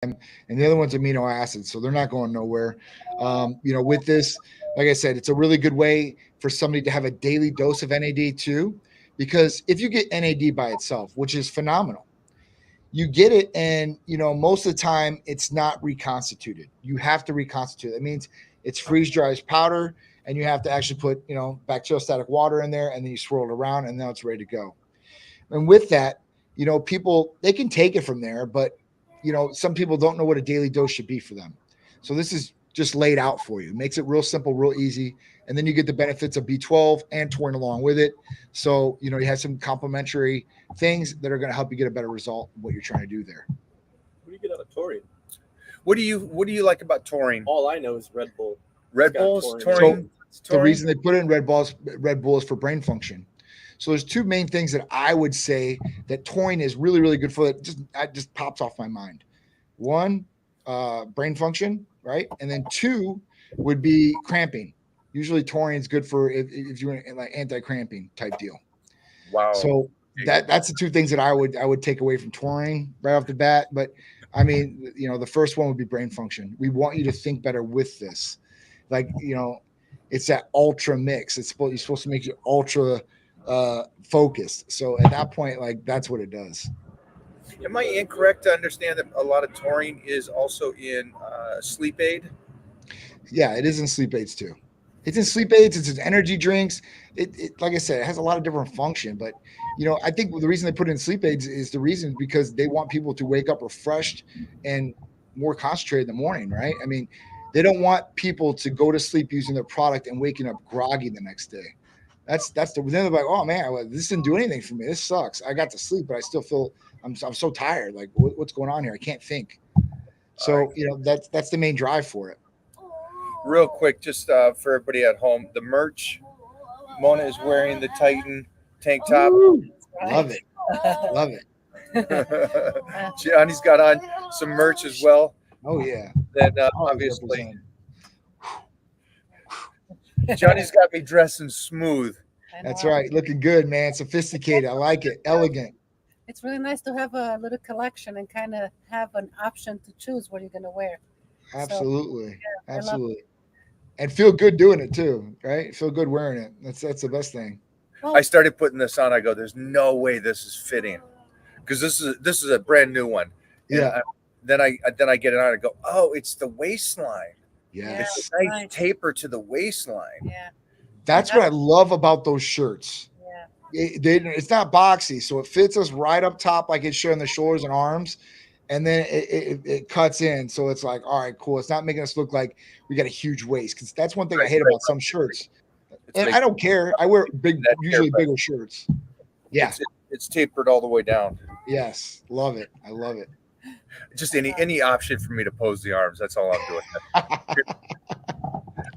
and the other one's amino acids, so they're not going nowhere. With this, like I said, it's a really good way for somebody to have a daily dose of NAD too, because if you get NAD by itself, which is phenomenal, you get it, and most of the time it's not reconstituted. You have to reconstitute. That means it's freeze dry as powder, and you have to actually put bacteriostatic water in there, and then you swirl it around, and now it's ready to go. And with that, people, they can take it from there, but some people don't know what a daily dose should be for them. So this is just laid out for you. Makes it real simple, real easy. And then you get the benefits of B12 and taurine along with it. So, you have some complementary things that are going to help you get a better result in what you're trying to do there. What do you get out of taurine? What do you like about taurine? All I know is Red Bull. Red It's got Bull's taurine. taurine. The reason they put it in Red Bull is for brain function. So there's two main things that I would say that taurine is really, really good for. That just pops off my mind. One, brain function, right? And then two would be cramping. Usually taurine is good for if you're in like anti-cramping type deal. Wow. So that's the two things that I would take away from taurine right off the bat. But I mean, the first one would be brain function. We want you to think better with this. Like, it's that ultra mix. You're supposed to make you ultra focused. So at that point, like, that's what it does. Am I incorrect to understand that a lot of taurine is also in sleep aid? Yeah, it is in sleep aids too. It's in sleep aids. It's in energy drinks. Like I said, it has a lot of different function. But I think the reason they put it in sleep aids is the reason because they want people to wake up refreshed and more concentrated in the morning, right? I mean, they don't want people to go to sleep using their product and waking up groggy the next day. That's then they're like, oh man, this didn't do anything for me. This sucks. I got to sleep, but I still feel I'm so tired. Like, what's going on here? I can't think. So that's the main drive for it. Real quick, just for everybody at home, the merch. Mona is wearing the Titan tank top. Woo! Love it, love it. Johnny's got on some merch as well. Oh yeah. Then obviously, Johnny's got me dressing smooth. That's right. Looking good, man. Sophisticated. I like it. Elegant. It's really nice to have a little collection and kind of have an option to choose what you're going to wear. Absolutely. So, absolutely. And feel good doing it too, right? Feel good wearing it. That's the best thing. Well, I started putting this on. I go, there's no way this is fitting, because this is a brand new one. Yeah. Then I get it on. I go, oh, it's the waistline. Yeah. It's a nice taper to the waistline. Yeah. That's what I love about those shirts. Yeah. It's not boxy, so it fits us right up top, like it should on the shoulders and arms. And then it cuts in. So it's like, all right, cool. It's not making us look like we got a huge waist. Because that's one thing I hate about some shirts. And I don't care. I wear usually bigger shirts. Yeah. It's tapered all the way down. Yes. Love it. I love it. Just any option for me to pose the arms. That's all I'm doing.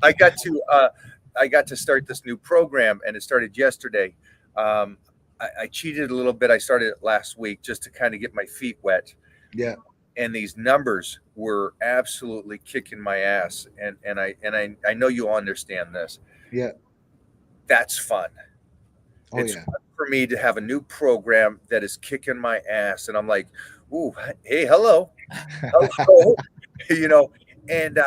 I got to start this new program, and it started yesterday. I cheated a little bit. I started it last week just to kind of get my feet wet. Yeah. And these numbers were absolutely kicking my ass. And I know you'll understand this. Yeah. That's fun. It's fun for me to have a new program that is kicking my ass. And I'm like, ooh, hey, hello. And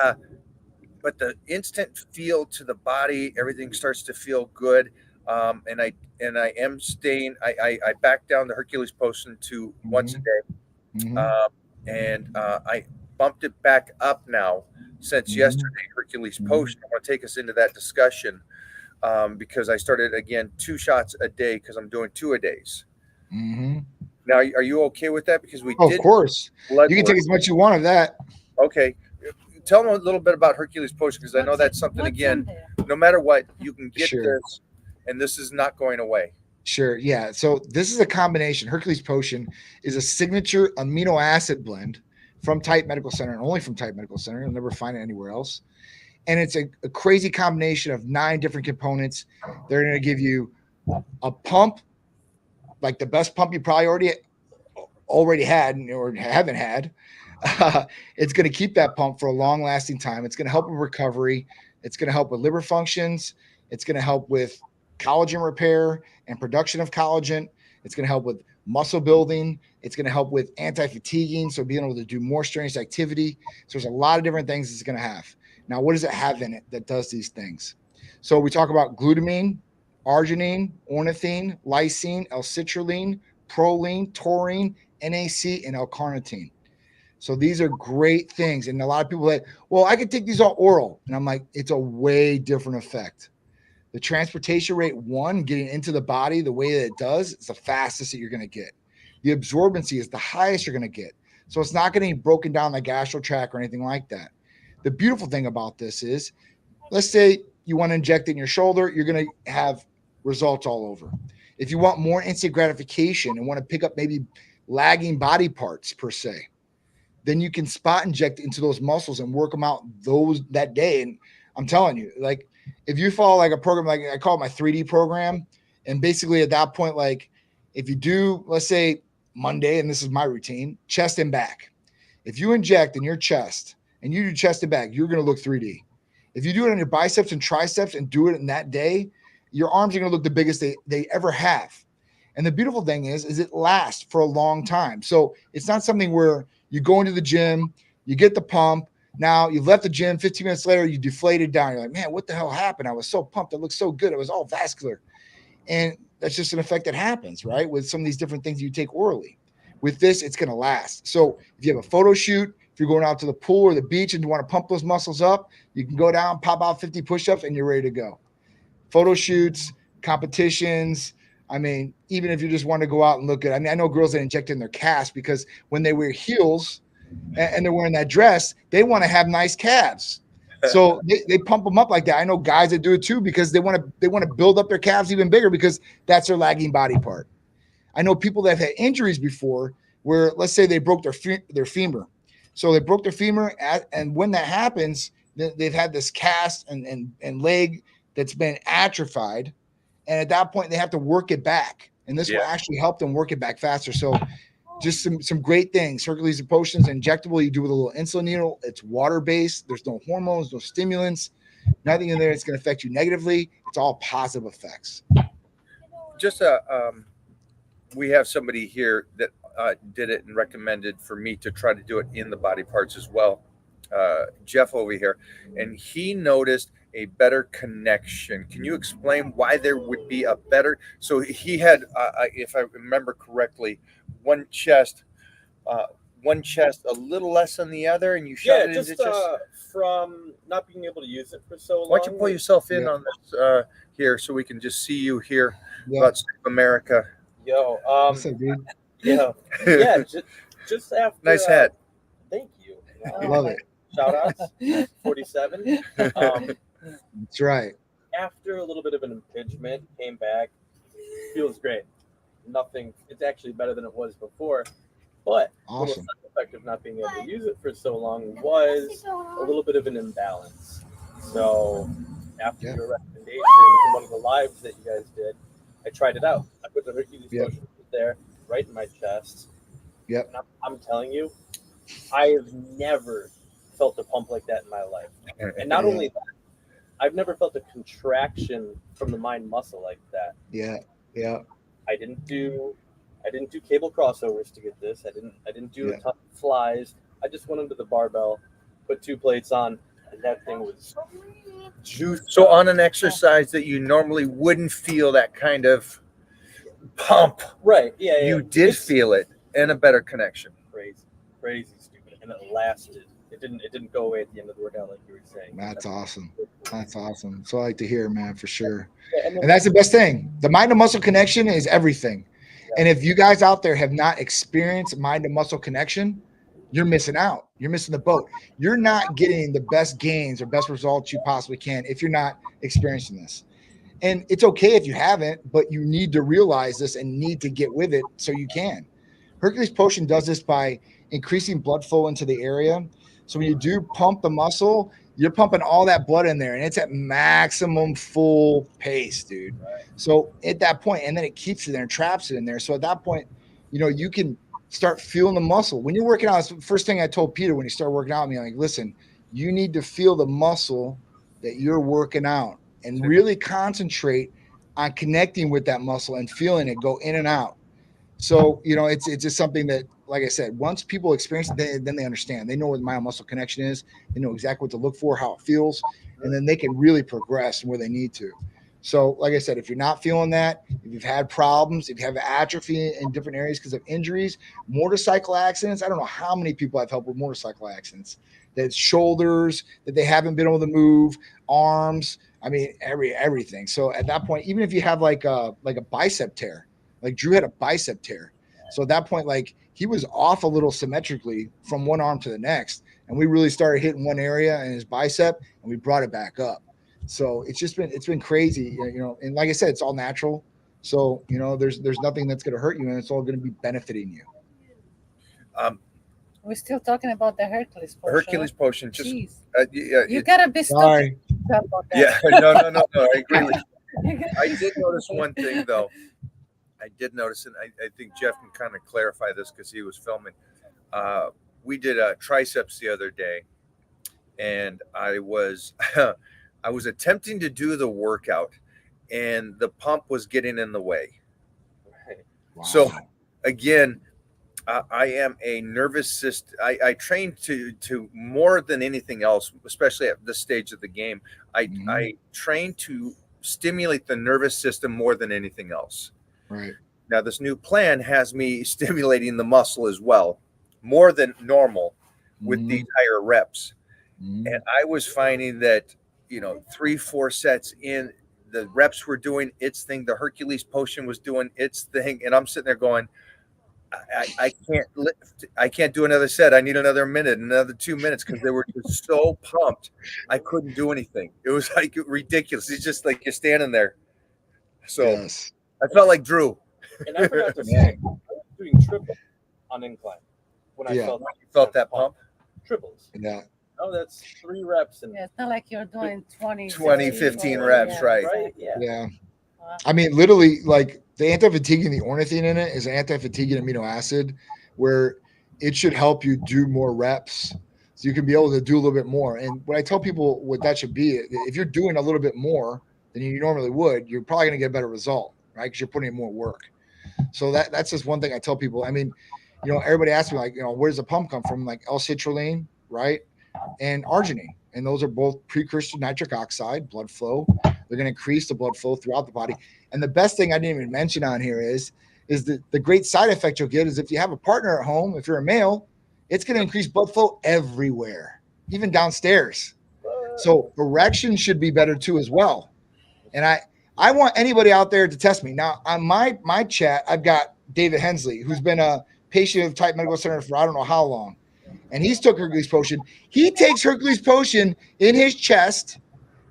but the instant feel to the body, everything starts to feel good. And I am staying, I backed down the Hercules Potion to once a day. Mm-hmm. I bumped it back up now since yesterday, Hercules Potion. I want to take us into that discussion because I started again 2 shots a day because I'm doing 2-a-days. Mm-hmm. Now, are you okay with that? Because we of course you can take as much as you want of that. Okay. Tell them a little bit about Hercules Potion, because I know that's something, again, no matter what, you can get this, and this is not going away. Sure. Yeah. So this is a combination. Hercules Potion is a signature amino acid blend from Titan Medical Center, and only from Titan Medical Center. You'll never find it anywhere else. And it's a crazy combination of 9 different components. They're going to give you a pump, like the best pump you probably already had or haven't had. It's going to keep that pump for a long lasting time. It's going to help with recovery. It's going to help with liver functions. It's going to help with collagen repair and production of collagen. It's going to help with muscle building. It's going to help with anti-fatiguing, so being able to do more strenuous activity. So there's a lot of different things it's going to have. Now, what does it have in it that does these things? So we talk about glutamine, arginine, ornithine, lysine, L-citrulline, proline, taurine, NAC, and L-carnitine. So these are great things. And a lot of people are like, well, I could take these all oral. And I'm like, it's a way different effect. The transportation rate, one, getting into the body the way that it does, is the fastest that you're going to get. The absorbency is the highest you're going to get. So it's not going to be broken down the gastro tract or anything like that. The beautiful thing about this is, let's say you want to inject it in your shoulder, you're going to have results all over. If you want more instant gratification and want to pick up maybe lagging body parts per se, then you can spot inject into those muscles and work them out that day. And I'm telling you, like, if you follow like a program, like I call it my 3D program, and basically at that point, like if you do, let's say Monday, and this is my routine, chest and back. If you inject in your chest and you do chest and back, you're going to look 3D. If you do it on your biceps and triceps and do it in that day, your arms are going to look the biggest they ever have. And the beautiful thing is it lasts for a long time. So it's not something where you go into the gym, you get the pump. Now you've left the gym, 15 minutes later, you deflated down. You're like, man, what the hell happened? I was so pumped. It looked so good. It was all vascular. And that's just an effect that happens, right? With some of these different things you take orally. With this, it's going to last. So if you have a photo shoot, if you're going out to the pool or the beach and you want to pump those muscles up, you can go down, pop out 50 push-ups, and you're ready to go. Photo shoots, competitions. I mean, even if you just want to go out and look at, I mean, I know girls that inject in their calves because when they wear heels and they're wearing that dress, they want to have nice calves. So they pump them up like that. I know guys that do it too because they want to build up their calves even bigger because that's their lagging body part. I know people that have had injuries before where, let's say they broke their femur. So they broke their femur, and when that happens, they've had this cast and leg that's been atrophied. And at that point, they have to work it back. And this will actually help them work it back faster. So just some great things. Hercules Potions, injectable. You do with a little insulin needle. It's water-based. There's no hormones, no stimulants, nothing in there that's going to affect you negatively. It's all positive effects. Just we have somebody here that did it and recommended for me to try to do it in the body parts as well. Jeff over here, and he noticed a better connection. Can you explain why there would be a better? So he had, if I remember correctly, one chest a little less than the other, and you shot it just into chest. From not being able to use it for so long. Why don't you pull yourself in on this here so we can just see you here about South America? Yo, What's up, dude? yeah, just after. Nice hat. Thank you. Love it. Shout outs. 47. That's right. After a little bit of an impingement, came back, feels great. Nothing. It's actually better than it was before. But Awesome. the side effect of not being able to use it for so long was a little bit of an imbalance. So after your recommendation from one of the lives that you guys did, I tried it out. I put the Hercules Potion there, right in my chest. Yep. And I'm telling you, I have never felt a pump like that in my life. And not only that, I've never felt a contraction from the mind muscle like that. Yeah. I didn't do cable crossovers to get this. I didn't do a ton of flies. I just went under the barbell, put 2 plates on, and that thing was juiced. So on an exercise that you normally wouldn't feel that kind of pump, right? Yeah. You did feel it and a better connection. Crazy stupid, and it lasted. It didn't go away at the end of the workout like you were saying. That's awesome. That's awesome. So I like to hear, man, for sure. Yeah, and that's the best thing. The mind to muscle connection is everything. Yeah. And if you guys out there have not experienced mind to muscle connection, you're missing out. You're missing the boat. You're not getting the best gains or best results you possibly can if you're not experiencing this. And it's okay if you haven't, but you need to realize this and need to get with it so you can. Hercules Potion does this by increasing blood flow into the area. So when you do pump the muscle, you're pumping all that blood in there, and it's at maximum full pace, dude. Right. So at that point, and then it keeps it there and traps it in there. So at that point, you can start feeling the muscle. When you're working out, it's the first thing I told Peter when he started working out with me, I'm like, listen, you need to feel the muscle that you're working out and really concentrate on connecting with that muscle and feeling it go in and out. So, it's just something that, like I said, once people experience it, then they understand. They know what myomuscle connection is. They know exactly what to look for, how it feels, and then they can really progress where they need to. So, like I said, if you're not feeling that, if you've had problems, if you have atrophy in different areas because of injuries, motorcycle accidents, I don't know how many people I've helped with motorcycle accidents, that shoulders that they haven't been able to move, arms, I mean, everything. So at that point, even if you have like a bicep tear, like Drew had a bicep tear. So at that point, like he was off a little symmetrically from one arm to the next. And we really started hitting one area in his bicep and we brought it back up. So it's been crazy, and like I said, it's all natural. So, there's nothing that's going to hurt you and it's all going to be benefiting you. We're still talking about the Hercules potion. Hercules potion. Just you gotta be sorry. About that. Yeah, no. I agree with you. I did notice one thing though. I did notice, and I think Jeff can kind of clarify this because he was filming. We did triceps the other day, and I was I was attempting to do the workout, and the pump was getting in the way. Wow. So again, I am a nervous system. I train to more than anything else, especially at this stage of the game. I train to stimulate the nervous system more than anything else. Right. Now, this new plan has me stimulating the muscle as well, more than normal with these higher reps. And I was finding that, 3-4 sets in, the reps were doing its thing. The Hercules potion was doing its thing. And I'm sitting there going, I can't do another set. I need another minute, another 2 minutes, because they were just so pumped. I couldn't do anything. It was like ridiculous. It's just like you're standing there. So yes. I felt like Drew. And I forgot to say, I was doing triple on incline when I felt that pump. Triples. Yeah. Oh, that's 3 reps. And it's not like you're doing 20, 15 reps, right? Yeah. I mean, literally, like the anti-fatigue and the ornithine in it is an anti-fatigue and amino acid where it should help you do more reps. So you can be able to do a little bit more. And what I tell people what that should be, if you're doing a little bit more than you normally would, you're probably going to get a better result, right? Because you're putting in more work. So that's just one thing I tell people. I mean, everybody asks me like, where's the pump come from? Like L-citrulline, right? And arginine. And those are both precursors to nitric oxide, blood flow. They're going to increase the blood flow throughout the body. And the best thing I didn't even mention on here is the great side effect you'll get is if you have a partner at home, if you're a male, it's going to increase blood flow everywhere, even downstairs. So erection should be better too as well. And I want anybody out there to test me. Now, on my chat, I've got David Hensley, who's been a patient of Type Medical Center for I don't know how long. And he's took Hercules potion. He takes Hercules potion in his chest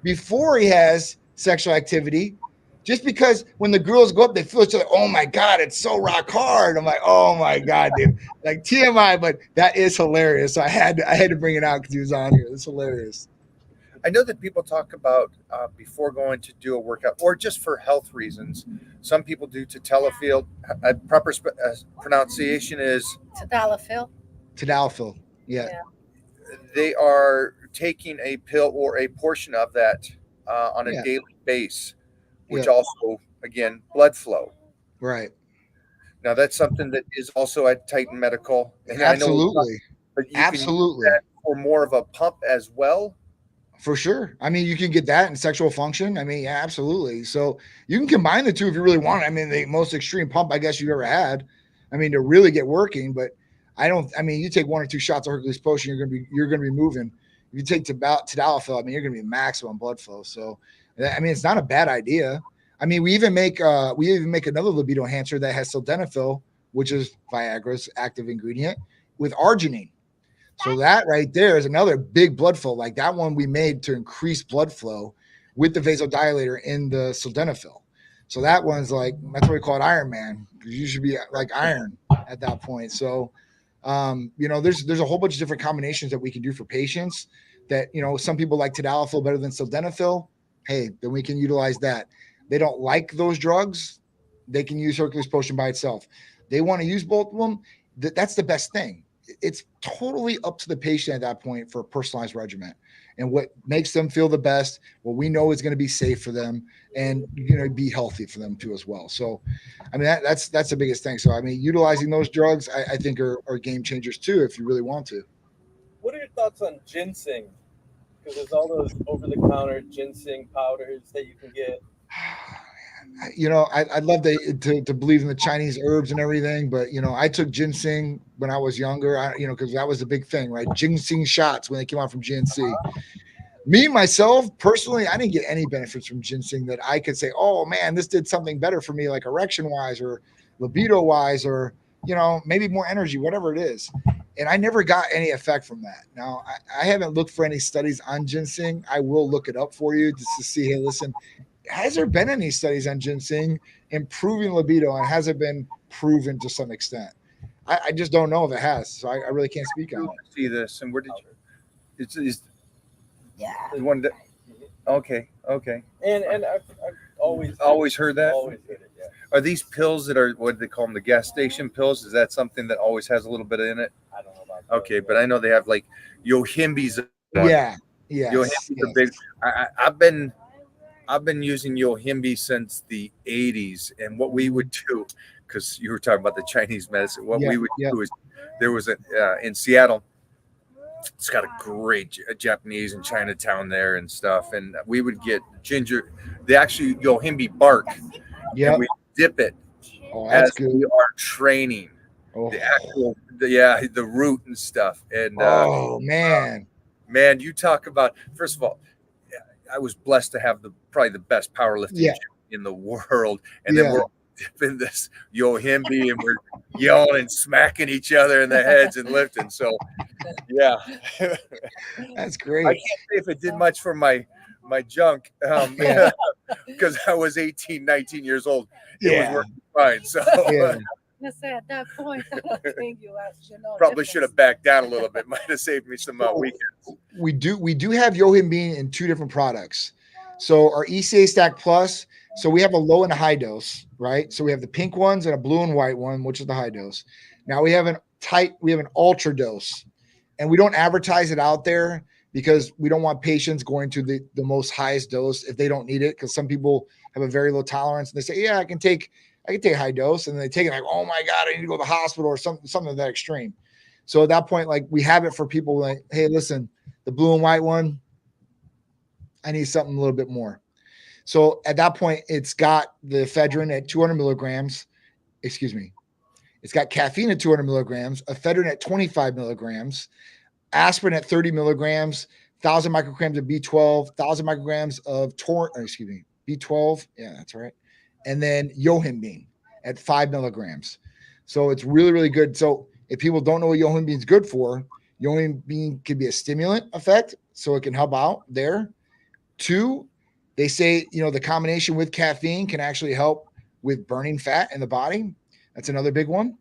before he has sexual activity, just because when the girls go up, they feel like, oh my God, it's so rock hard. I'm like, oh my God, dude. Like TMI, but that is hilarious. So I had to bring it out because he was on here. It's hilarious. I know that people talk about before going to do a workout or just for health reasons. Some people do Tadalafil. Proper pronunciation is Tadalafil. Tadalafil. Yeah. They are taking a pill or a portion of that on a daily base, which also, again, blood flow. Right. Now, that's something that is also at Titan Medical. And absolutely. But you can use that for more of a pump as well. For sure. I mean, you can get that in sexual function. I mean, yeah, absolutely. So you can combine the two if you really want it. I mean, the most extreme pump I guess you've ever had. I mean, to really get working, but you take 1 or 2 shots of Hercules potion, you're gonna be moving. If you take Tadalafil, I mean, you're gonna be maximum blood flow. So, I mean, it's not a bad idea. I mean, we even make another libido enhancer that has sildenafil, which is Viagra's active ingredient, with arginine. So that right there is another big blood flow. Like that one we made to increase blood flow with the vasodilator in the sildenafil. So that one's like, that's what we call it Iron Man, because you should be like iron at that point. So, there's a whole bunch of different combinations that we can do for patients that, some people like Tadalafil better than sildenafil. Hey, then we can utilize that. They don't like those drugs. They can use Hercules potion by itself. They want to use both of them. That's the best thing. it's totally up to the patient at that point for a personalized regimen and what makes them feel the best, what we know is going to be safe for them and be healthy for them too as well. So I mean that's the biggest thing. So I mean utilizing those drugs I think are game changers too if you really want to. What are your thoughts on ginseng? Because there's all those over-the-counter ginseng powders that you can get. I'd love to believe in the Chinese herbs and everything, but I took ginseng when I was younger. Because that was a big thing, right? Ginseng shots when they came out from GNC. Me myself personally, I didn't get any benefits from ginseng that I could say, oh man, this did something better for me, like erection wise or libido wise, or maybe more energy, whatever it is. And I never got any effect from that. Now, I haven't looked for any studies on ginseng. I will look it up for you just to see, hey, listen, has there been any studies on ginseng improving libido, and has it been proven to some extent? I just don't know if it has, so I really can't speak on it. See this, and where did you? It's one that. Okay. And I've always heard that. Always heard it. Yeah. Are these pills that are what do they call them? The gas station pills? Is that something that always has a little bit in it? I don't know about that. Okay, but I know they have like Yohimbe's. Yeah. Yohimbe's a big. I've been using Yohimbe since the 80s, and what we would do, because you were talking about the Chinese medicine, we would do is there was in Seattle, it's got a great Japanese in Chinatown there and stuff, and we would get ginger, the actual Yohimbe bark, and we dip it as good. we are training. The actual, the root and stuff, and man, you talk about, first of all, I was blessed to have probably the best powerlifting gym in the world, and then we're all dipping this Yohimbe and we're yelling and smacking each other in the heads and lifting. So, yeah, that's great. I can't say if it did much for my junk because I was 18, 19 years old. It was working fine. So. At that point, I don't think probably should have backed down a little bit. Might have saved me some weekends. We do have Yohimbe in 2 different products. So our ECA Stack Plus. So we have a low and a high dose, right? So we have the pink ones and a blue and white one, which is the high dose. Now we have an ultra dose, and we don't advertise it out there because we don't want patients going to the most highest dose if they don't need it. Because some people have a very low tolerance and they say, yeah, I can take high dose, and they take it like, oh my God, I need to go to the hospital or something of that extreme. So at that point, like we have it for people like, hey, listen, the blue and white one, I need something a little bit more. So at that point, it's got the ephedrine at 200 milligrams. Excuse me. It's got caffeine at 200 milligrams, ephedrine at 25 milligrams, aspirin at 30 milligrams, 1,000 micrograms of B12, 1,000 micrograms of B12. Yeah, that's right. And then Yohimbe at 5 milligrams. So it's really, really good. So if people don't know what Yohimbe is good for, Yohimbe could be a stimulant effect, so it can help out there. 2, they say, the combination with caffeine can actually help with burning fat in the body. That's another big one.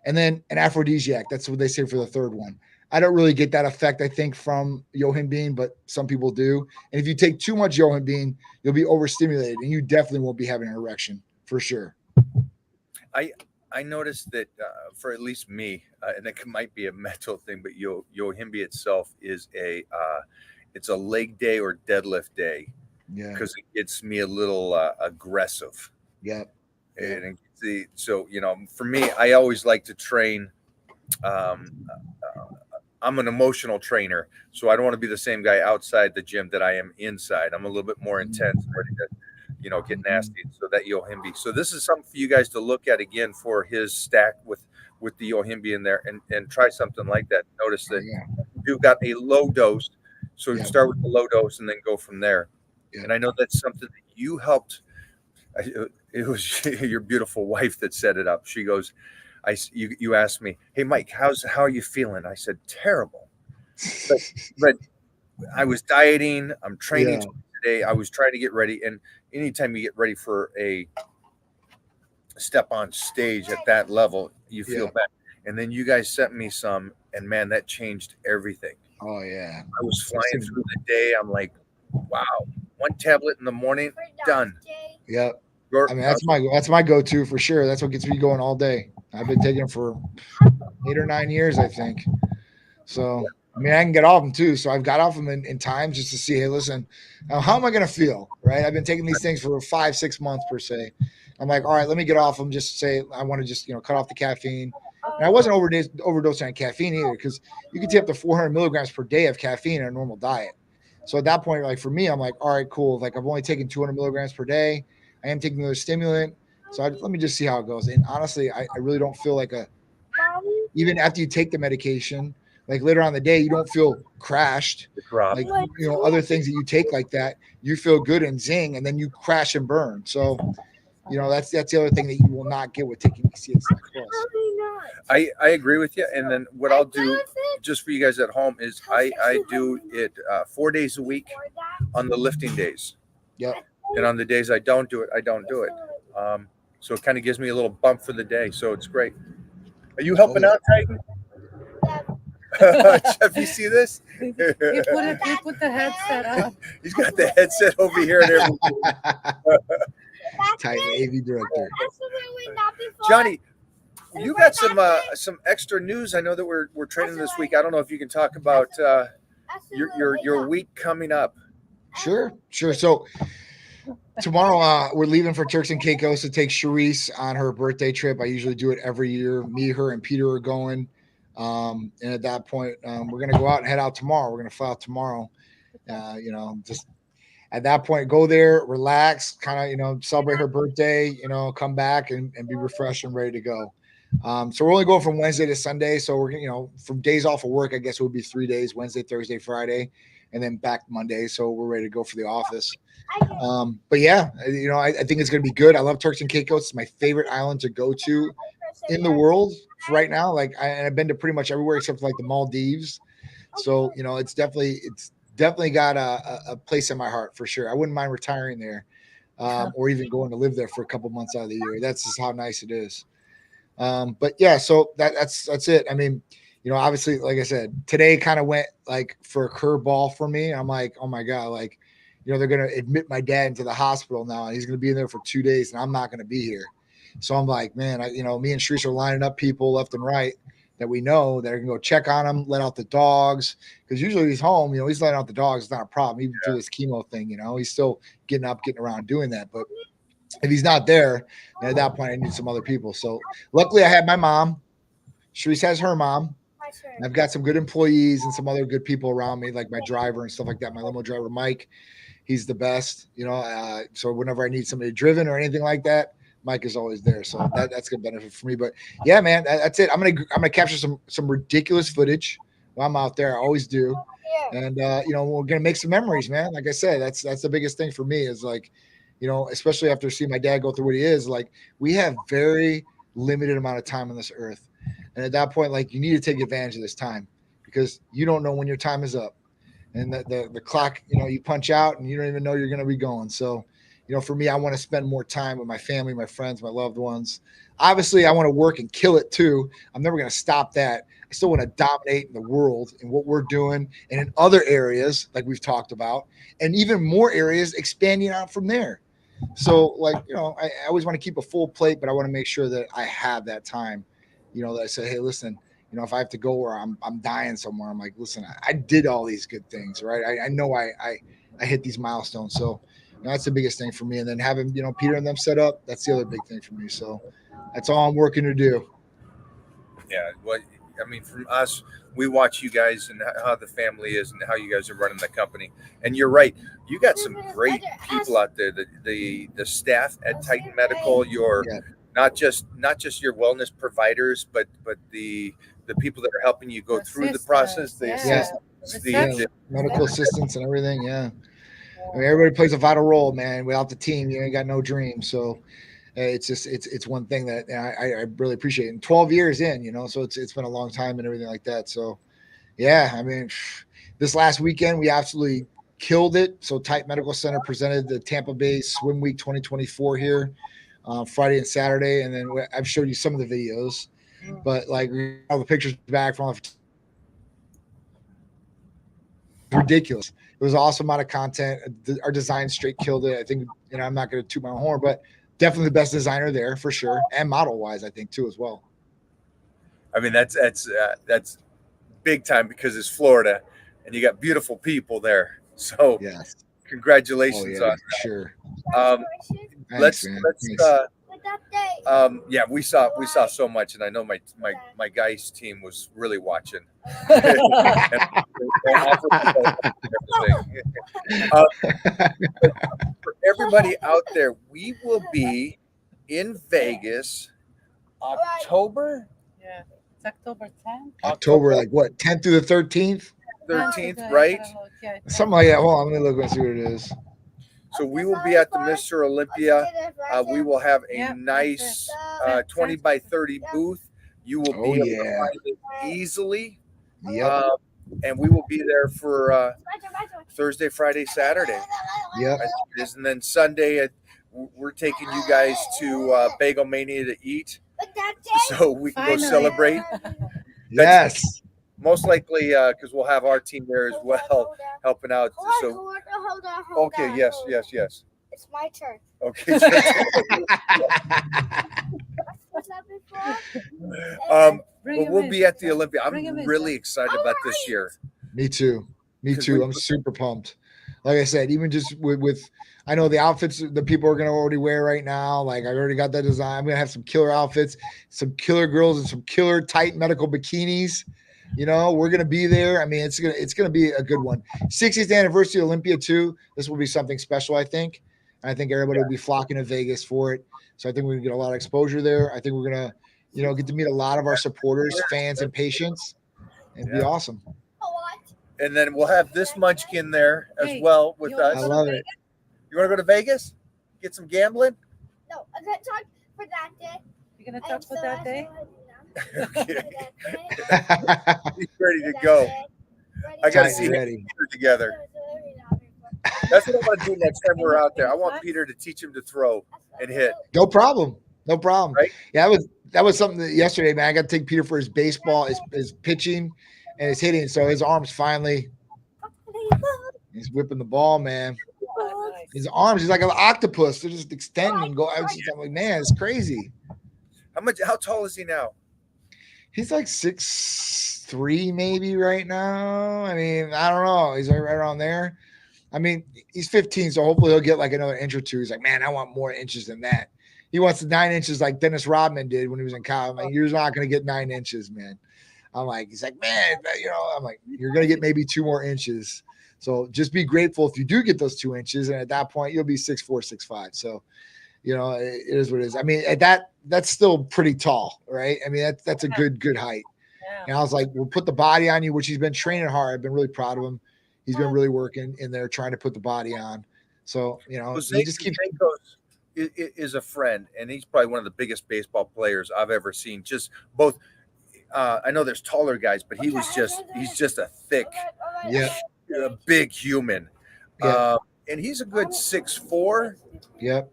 And then an aphrodisiac. That's what they say for the third one. I don't really get that effect, I think, from Yohimbe, but some people do. And if you take too much Yohimbe, you'll be overstimulated, and you definitely won't be having an erection for sure. I noticed that for at least me, and it might be a mental thing, but Yohimbe itself is it's a leg day or deadlift day. Yeah. Because it gets me a little aggressive. Yeah. And so for me, I always like to train. I'm an emotional trainer, so I don't want to be the same guy outside the gym that I am inside. I'm a little bit more intense, ready to, get nasty. So that Yohimbe. So this is something for you guys to look at again for his stack with the Yohimbe in there, and try something like that. Notice that you've got a low dose, so you start with the low dose and then go from there. Yeah. And I know that's something that you helped. It was your beautiful wife that set it up. She goes, you asked me, hey Mike, how are you feeling? I said, terrible. But I was dieting. I'm training today. I was trying to get ready. And anytime you get ready for a step on stage at that level, you feel bad. And then you guys sent me some, and man, that changed everything. Oh yeah. I was flying through the day. I'm like, wow, 1 tablet in the morning, done. Yep. I mean, that's my go-to for sure. That's what gets me going all day. I've been taking them for 8 or 9 years, I think. So, I mean, I can get off them too. So I've got off them in time just to see, hey, listen, how am I going to feel? Right. I've been taking these things for 5-6 months per se. I'm like, all right, let me get off them. Just say, I want to just, cut off the caffeine. And I wasn't overdosing on caffeine either, because you can take up to 400 milligrams per day of caffeine in a normal diet. So at that point, like for me, I'm like, all right, cool. Like I've only taken 200 milligrams per day. I am taking another stimulant. So let me just see how it goes. And honestly, I really don't feel like even after you take the medication, like later on in the day, you don't feel crashed. Like, other things that you take like that, you feel good and zing, and then you crash and burn. So, that's the other thing that you will not get with taking CXC Plus. I agree with you. And then what I'll do just for you guys at home is I do it 4 days a week on the lifting days. Yep. And on the days I don't do it, I don't do it. So it kind of gives me a little bump for the day. So it's great. Are you helping out, Titan? Jeff, you see this? He put the headset on. He's got the headset over here and everything. Titan AV director. Johnny, you got some extra news. I know that we're training this week. I don't know if you can talk about your week coming up. Sure. So tomorrow we're leaving for Turks and Caicos to take Charisse on her birthday trip. I usually do it every year. Me, her, and Peter are going. And at that point, we're gonna go out and head out tomorrow. We're gonna fly out tomorrow. Just at that point, go there, relax, kind of, celebrate her birthday, come back and be refreshed and ready to go. So we're only going from Wednesday to Sunday. So we're, from days off of work, I guess it would be 3 days, Wednesday, Thursday, Friday, and then back Monday. So we're ready to go for the office. But yeah, I think it's going to be good. I love Turks and Caicos. It's my favorite island to go to in the world right now. Like I've been to pretty much everywhere except for like the Maldives. So, it's definitely got a place in my heart for sure. I wouldn't mind retiring there, or even going to live there for a couple months out of the year. That's just how nice it is. But yeah, so that's it. I mean, obviously, like I said, today kind of went like for a curveball for me. I'm like, oh my God, like, they're going to admit my dad into the hospital now, and he's going to be in there for 2 days, and I'm not going to be here. So I'm like, man, me and Sharice are lining up people left and right that we know that are going to go check on him, let out the dogs. Because usually he's home, he's letting out the dogs. It's not a problem. Even through this chemo thing, he's still getting up, getting around, doing that. But if he's not there, then at that point, I need some other people. So luckily I had my mom. Sharice has her mom. And I've got some good employees and some other good people around me, like my driver and stuff like that. My limo driver, Mike, he's the best, so whenever I need somebody driven or anything like that, Mike is always there. So that's good benefit for me. But yeah, man, that's it. I'm gonna capture some ridiculous footage while I'm out there. I always do. And we're gonna make some memories, man. Like I said, that's the biggest thing for me is like, especially after seeing my dad go through what he is, like we have very limited amount of time on this earth. And at that point, like you need to take advantage of this time because you don't know when your time is up. And the clock, you punch out and you don't even know you're going to be going. So, for me, I want to spend more time with my family, my friends, my loved ones. Obviously, I want to work and kill it too. I'm never going to stop that. I still want to dominate in the world and what we're doing and in other areas like we've talked about, and even more areas expanding out from there. So like, I always want to keep a full plate, but I want to make sure that I have that time, that I say, hey, listen, if I have to go where I'm dying somewhere, I'm like, listen, I did all these good things, right? I know I hit these milestones. So that's the biggest thing for me. And then having, Peter and them set up, that's the other big thing for me. So that's all I'm working to do. Yeah. Well, I mean, from us, we watch you guys and how the family is and how you guys are running the company. And you're right. You got some great people out there. The staff at Titan Medical, not just your wellness providers, but the people that are helping you go through the process, the medical assistants and everything. Yeah. I mean, everybody plays a vital role, man. Without the team, you ain't got no dream. So it's one thing that I really appreciate. And 12 years in, so it's been a long time and everything like that. So yeah, I mean, this last weekend we absolutely killed it. So Titan Medical Center presented the Tampa Bay Swim Week 2024 here Friday and Saturday, and then I've showed you some of the videos. But like all the pictures back from ridiculous. It was an awesome amount of content. Our design straight killed it. I think, I'm not going to toot my own horn, but definitely the best designer there for sure. And model wise, I think too, as well. I mean, that's big time because it's Florida, and you got beautiful people there. So Yes. congratulations Oh, yeah, on for sure. um, Thanks, man. Thanks. we saw so much, and I know my guys team was really watching. Uh, for everybody out there, we will be in Vegas October Yeah. It's October 10th. October, like what, 10th through the 13th? 13th, Yeah, right? yeah, Something like that. Hold on, let me look and see what it is. So we will be at the Mr. Olympia. We will have a Yep, nice that's it. 20 by 30 booth. You will Oh, be able yeah. to find it easily. Yep. And we will be there for Thursday, Friday, Saturday. Yep. And then Sunday, we're taking you guys to Bagel Mania to eat, so we can go Finally. celebrate. Yes. Most likely, because we'll have our team there as well, helping out. So, okay, yes. It's my turn. Okay. Bring But him we'll in. be at the Olympia. I'm Bring him in, really Jeff. excited about this year. Me too. Me 'Cause too. I'm super pumped. Like I said, even just with I know the outfits the people are gonna already wear right now. Like I already got that design. I'm gonna have some killer outfits, some killer girls, and some killer tight medical bikinis. You know, we're gonna be there. I mean, it's gonna be a good one. 60th anniversary of Olympia too. This will be something special, I think. And I think everybody will be flocking to Vegas for it. So I think we're gonna get a lot of exposure there. I think we're gonna, get to meet a lot of our supporters, fans, and patients, and be awesome. And then we'll have this munchkin there as Hey, well with you wanna us. I love it. You want to go to Vegas? Get some gambling? No, I'm gonna talk for that day. You're gonna talk for that day? He's ready to go. I got to see him ready. and Peter together. That's what I want to do next time we're out there. I want Peter to teach him to throw and hit. No problem. No problem. Right? Yeah, that was something that yesterday, man. I got to take Peter for his baseball, his pitching, and his hitting. So his arms finally, he's whipping the ball, man. Oh, nice. His arms, he's like an octopus. They're just extending and go. I'm like, man, it's crazy. How tall is he now? He's like 6'3" maybe right now. I mean, I don't know. He's right around there. I mean, he's 15, so hopefully he'll get like another inch or two. He's like, man, I want more inches than that. He wants the 9 inches like Dennis Rodman did when he was in college. I'm like, you're not going to get 9 inches, man. I'm like, he's like, man, I'm like, you're going to get maybe 2 more inches. So just be grateful if you do get those 2 inches. And at that point, you'll be 6'4", 6'5". So, it is what it is. I mean, at that's still pretty tall, right? I mean, that's a good height. Yeah. And I was like, we'll put the body on you, which he's been training hard. I've been really proud of him. He's been really working in there trying to put the body on. So, he just keeps is a friend, and he's probably one of the biggest baseball players I've ever seen. Just both. I know there's taller guys, but he's just a thick, a big human. Yeah. And he's a good 6'4". Yep.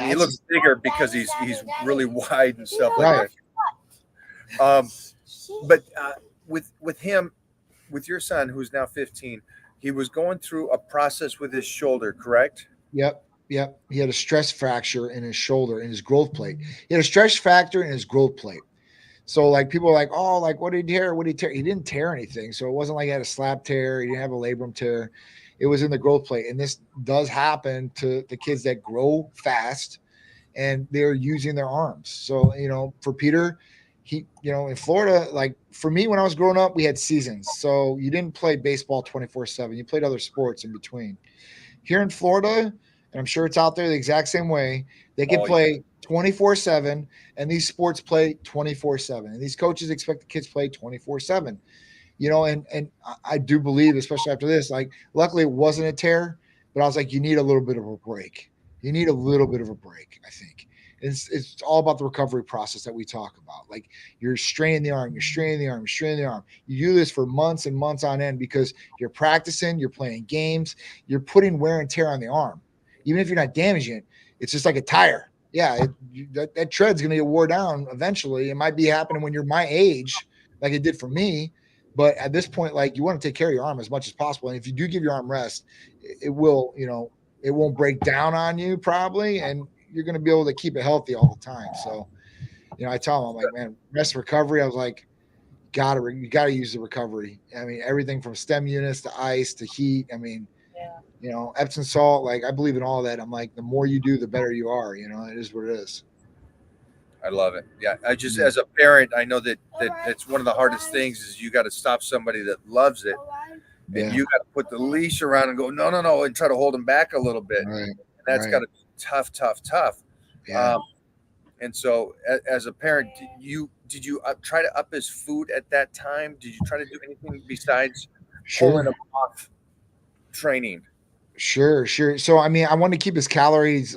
He looks bigger because he's really wide and stuff Right. like that. But with him, with your son who's now 15, he was going through a process with his shoulder, correct? Yep. He had a stress fracture in his shoulder, in his growth plate. He had a stress fracture in his growth plate. So like people are like, oh, like what did he tear? What did he tear? He didn't tear anything. So it wasn't like he had a slap tear. He didn't have a labrum tear. It was in the growth plate. And this does happen to the kids that grow fast and they're using their arms. So, for Peter, he, in Florida, like for me, when I was growing up, we had seasons. So you didn't play baseball 24/7. You played other sports in between. Here in Florida, and I'm sure it's out there the exact same way, they can play 24/7, and these sports play 24/7. And these coaches expect the kids to play 24/7. And I do believe, especially after this, like luckily it wasn't a tear, but I was like, you need a little bit of a break. You need a little bit of a break, I think. It's all about the recovery process that we talk about. Like you're straining the arm, you're straining the arm, you're straining the arm. You do this for months and months on end because you're practicing, you're playing games, you're putting wear and tear on the arm. Even if you're not damaging it, it's just like a tire. Yeah, that tread's going to get wore down eventually. It might be happening when you're my age, like it did for me. But at this point, like you want to take care of your arm as much as possible. And if you do give your arm rest, it will, it won't break down on you probably. And you're going to be able to keep it healthy all the time. So, You know, I tell him, I'm like, man, rest recovery. I was like, you gotta use the recovery. I mean, everything from stem units to ice to heat. I mean, Yeah. you know, Epsom salt. Like, I believe in all that. I'm like, the more you do, the better you are. You know, it is what it is. I love it. Yeah, I just Yeah. as a parent, I know that it's one of the hardest things is you got to stop somebody that loves it, and Yeah. you got to put the leash around and go no, no, no, and try to hold them back a little bit. Right. And that's Right. got to be tough, tough, tough. Yeah. And so, as a parent, did you try to up his food at that time? Did you try to do anything besides pulling Sure. him off training? Sure, sure. So I mean, I wanted to keep his calories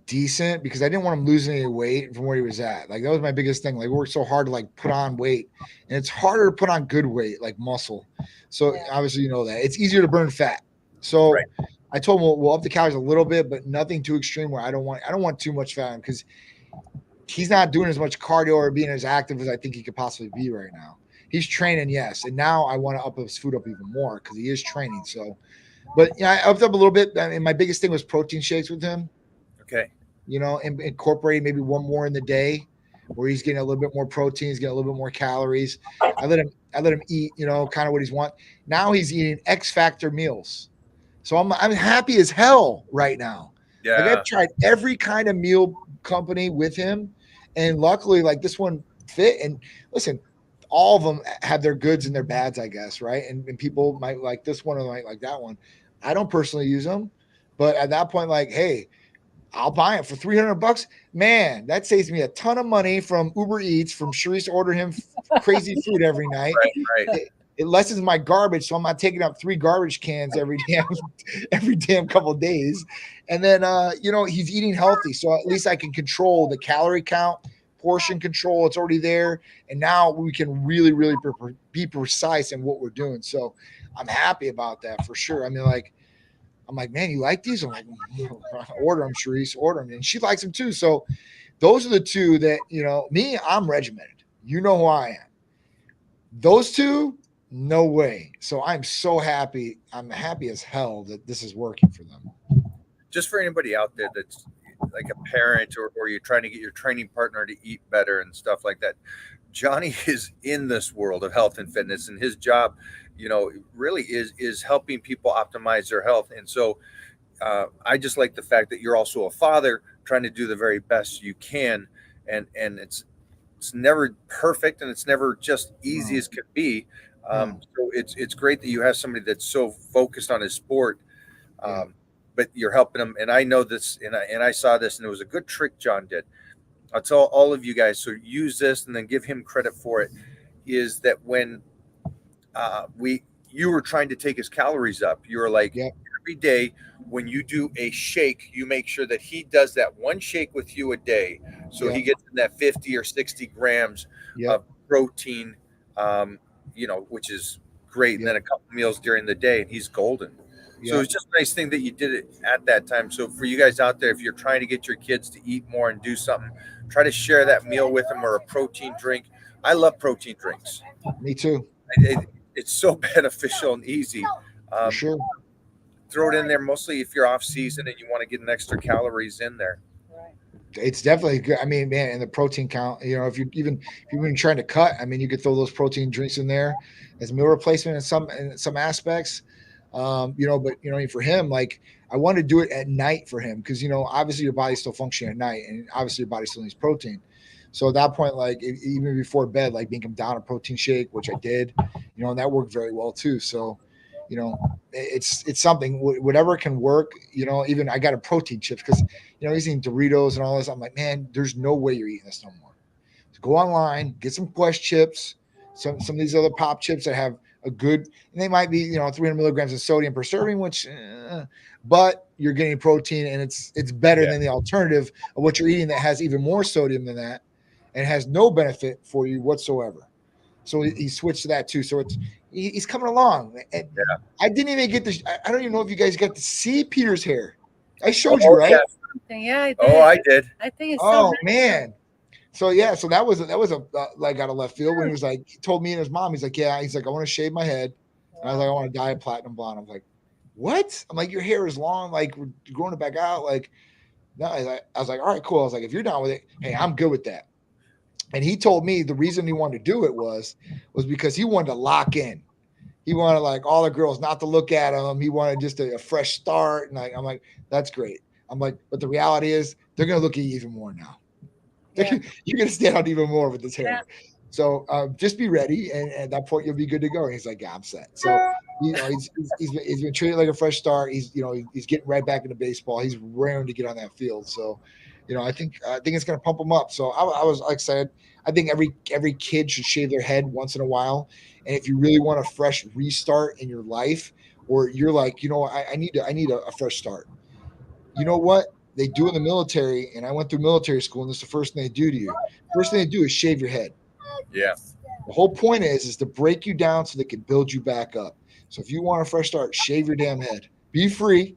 decent because I didn't want him losing any weight from where he was at. Like that was my biggest thing. Like we worked so hard to like put on weight, and it's harder to put on good weight, like muscle. So Yeah. obviously, you know that it's easier to burn fat. So Right. I told him we'll up the calories a little bit, but nothing too extreme where I don't want too much fat because he's not doing as much cardio or being as active as I think he could possibly be right now. He's training, yes, and now I want to up his food up even more because he is training. So. But yeah, I upped up a little bit. I mean, my biggest thing was protein shakes with him. Okay. You know, and incorporating maybe one more in the day, where he's getting a little bit more protein, he's getting a little bit more calories. I let him eat, you know, kind of what he's want. Now he's eating X Factor meals, so I'm happy as hell right now. Like Yeah. I've tried every kind of meal company with him, and luckily, like this one fit. And listen, all of them have their goods and their bads, I guess, right? And people might like this one or might like that one. I don't personally use them, but at that point, like, hey, I'll buy it for $300. Man, that saves me a ton of money from Uber Eats, from Sharice ordering him crazy food every night. Right. Right. It lessens my garbage, so I'm not taking up 3 garbage cans every damn couple of days. And then you know, he's eating healthy, so at least I can control the calorie count, portion control. It's already there, and now we can really, really be precise in what we're doing. So I'm happy about that for sure. I mean, like, I'm like, man, you like these? I'm like, order them, Sharice, order them, and she likes them too. So those are the two that, you know, me, I'm regimented. You know who I am. Those two, no way. So I'm so happy. I'm happy as hell that this is working for them. Just for anybody out there that's like a parent or you're trying to get your training partner to eat better and stuff like that, Johnny is in this world of health and fitness, and his job, you know, really is helping people optimize their health. And so I just like the fact that you're also a father trying to do the very best you can, and it's never perfect and it's never just easy as could be. So it's great that you have somebody that's so focused on his sport. But you're helping them, and I know this, and I saw this, and it was a good trick John did. I'll tell all of you guys, so use this and then give him credit for it, is that when you were trying to take his calories up, you were like, every day when you do a shake, you make sure that he does that one shake with you a day, so he gets in that 50 or 60 grams of protein, you know, which is great, and then a couple meals during the day, and he's golden. So it's just a nice thing that you did it at that time. So for you guys out there, if you're trying to get your kids to eat more and do something, try to share that meal with them or a protein drink. I love protein drinks. Me too. It's so beneficial and easy. For sure. Throw it in there mostly if you're off season and you want to get an extra calories in there. It's definitely good. I mean, man, and the protein count, you know, if you've been trying to cut, I mean, you could throw those protein drinks in there as meal replacement in some aspects. You know, but you know, for him, like I want to do it at night for him because, you know, obviously your body's still functioning at night, and obviously your body still needs protein. So at that point, like even before bed, like make him down a protein shake, which I did, you know, and that worked very well too. So, you know, it's something, whatever can work. You know, even I got a protein chips because, you know, he's eating Doritos and all this. I'm like, man, there's no way you're eating this no more. So go online, get some Quest chips, some of these other pop chips that have a good, and they might be, you know, 300 milligrams of sodium per serving, which, but you're getting protein, and it's better than the alternative of what you're eating that has even more sodium than that and has no benefit for you whatsoever. So he switched to that too. So he's coming along. And I didn't even get to, I don't even know if you guys got to see Peter's hair. I showed you, right? Yeah, I did. Oh, I did. I think it's so man. So yeah, so that was a like out of left field when he was like, he told me and his mom, he's like, I want to shave my head. And I was like, I want to dye it platinum blonde. I'm like, what? I'm like, your hair is long, like we're growing it back out. Like, no, I was like, all right, cool. I was like, if you're down with it, hey, I'm good with that. And he told me the reason he wanted to do it was because he wanted to lock in. He wanted like all the girls not to look at him. He wanted just a fresh start. And I'm like, that's great. I'm like, but the reality is they're going to look at you even more now. Yeah. You're going to stand out even more with this hair. Yeah. So just be ready. And at that point, you'll be good to go. And he's like, yeah, I'm set. So, he's been treated like a fresh start. He's getting right back into baseball. He's raring to get on that field. So, I think it's going to pump him up. So I was, like I said, I think every kid should shave their head once in a while. And if you really want a fresh restart in your life, or you're like, I need a fresh start. You know what they do in the military? And I went through military school, and this is the first thing they do to you. First thing they do is shave your head. Yeah. The whole point is to break you down so they can build you back up. So if you want a fresh start, shave your damn head. Be free.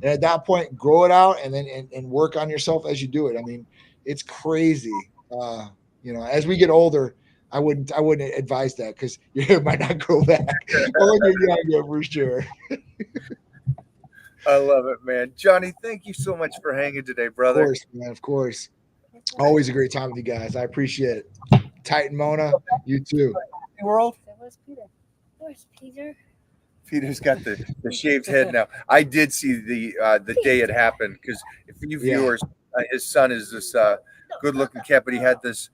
And at that point, grow it out and then and work on yourself as you do it. I mean, it's crazy. As we get older, I wouldn't advise that because your hair might not grow back. Oh, you're young, for sure. I love it, man. Johnny, thank you so much for hanging today, brother. Of course, man. Of course. Always a great time with you guys. I appreciate it. Titan Mona, you too. World. Where's Peter? Where's Peter? Peter's got the shaved head now. I did see the day it happened because if you viewers, his son is this good-looking cat, but he had this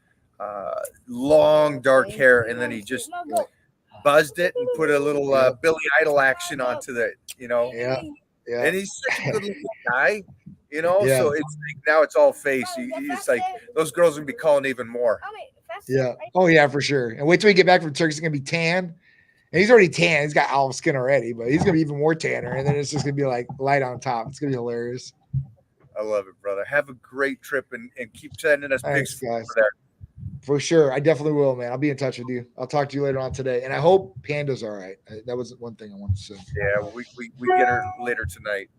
long dark hair, and then he just buzzed it and put a little Billy Idol action onto the, Yeah. And he's such a good-looking guy, Yeah. So it's like now it's all face. He's like those girls gonna be calling even more. Yeah. Oh yeah, for sure. And wait till we get back from Turkey. He's gonna be tan. And he's already tan. He's got olive skin already, but he's gonna be even more tanner. And then it's just gonna be like light on top. It's gonna be hilarious. I love it, brother. Have a great trip and keep sending us Thanks, pics guys. over there. For sure. I definitely will, man. I'll be in touch with you. I'll talk to you later on today. And I hope Panda's all right. That was one thing I wanted to say. Yeah, we get her later tonight.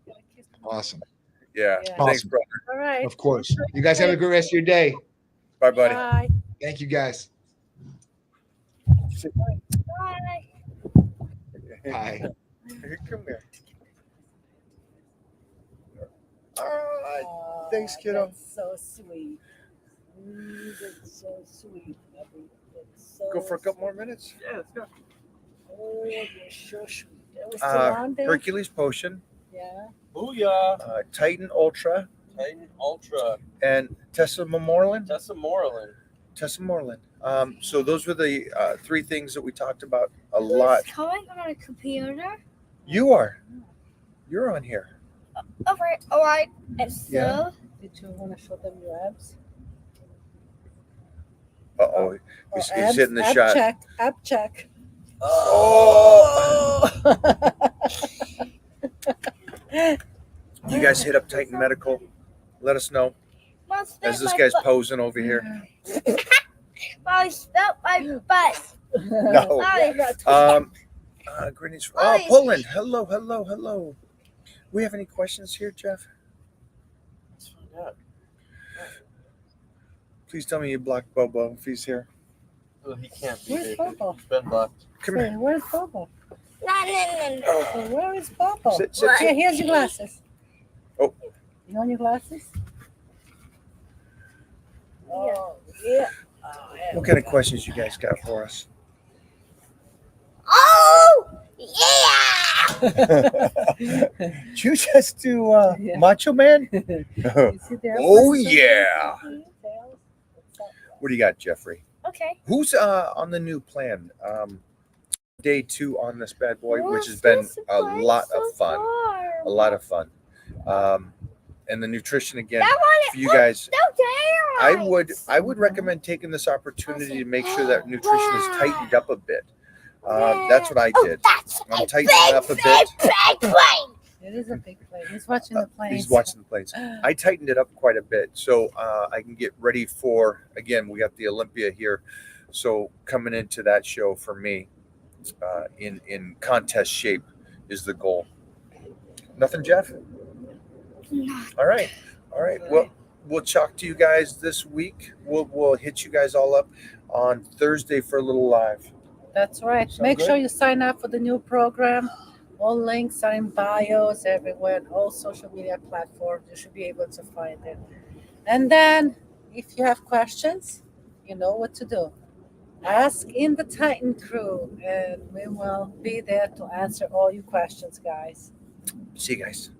Awesome. Yeah. Yeah. Thanks, Awesome. brother. All right. Of course. You guys have a good rest of your day. Bye, buddy. Bye. Thank you guys. Bye. Bye. Come here. All right. Thanks, kiddo. That's so sweet. That's so sweet. That's so Go for a couple more minutes. Yeah, let's go. Oh, you're so sweet. Are we still on there? Hercules Potion, Yeah. Booyah. Titan Ultra, Titan Ultra. and Tessa Moreland. Tessa Moreland. Tessa Moreland. So those were the three things that we talked about a lot. Who's coming on a computer? You're on here. All right. And so, Yeah. Did you want to show them your abs? Uh-oh. He's abs, hitting the ab shot. Check. Ab check. Oh! You guys hit up Titan Medical. Let us know. Mom As spelled this my guy's butt. posing over here. Mommy spelled my butt. No. Mommy. Greetings. Hi. Poland. Hello. We have any questions here, Jeff? Let's find out. Please tell me you blocked Bobo if he's here. Oh, he can't be Where's here. Bobo? He's been blocked. Come Say, here. where's Bobo? No. Say, where is Bobo? Sit. Here, here's your glasses. Oh. You want your glasses? Oh, yeah. Oh, yeah. What kind of questions you guys got for us? Oh, yeah. Did you just do Yeah. Macho Man? You see there? Oh, What's the- yeah. What's up? What do you got, Jeffrey? Okay. Who's on the new plan? Day 2 on this bad boy, which has been a lot of fun. A lot of fun. And the nutrition again for you guys. I would recommend taking this opportunity to make sure that nutrition is tightened up a bit. That's what I did. I'm tightening it up a bit. It is a big plane. He's watching the planes. He's watching the planes. I tightened it up quite a bit so I can get ready for, again, we got the Olympia here. So coming into that show for me in contest shape is the goal. Nothing, Jeff? All right. Well, we'll talk to you guys this week. We'll hit you guys all up on Thursday for a little live. That's right. Sound Make good? sure you sign up for the new program. All links are in bios everywhere, and all social media platforms. You should be able to find it. And then, if you have questions, You know what to do. Ask in the Titan crew, and we will be there to answer all your questions, guys. See you guys.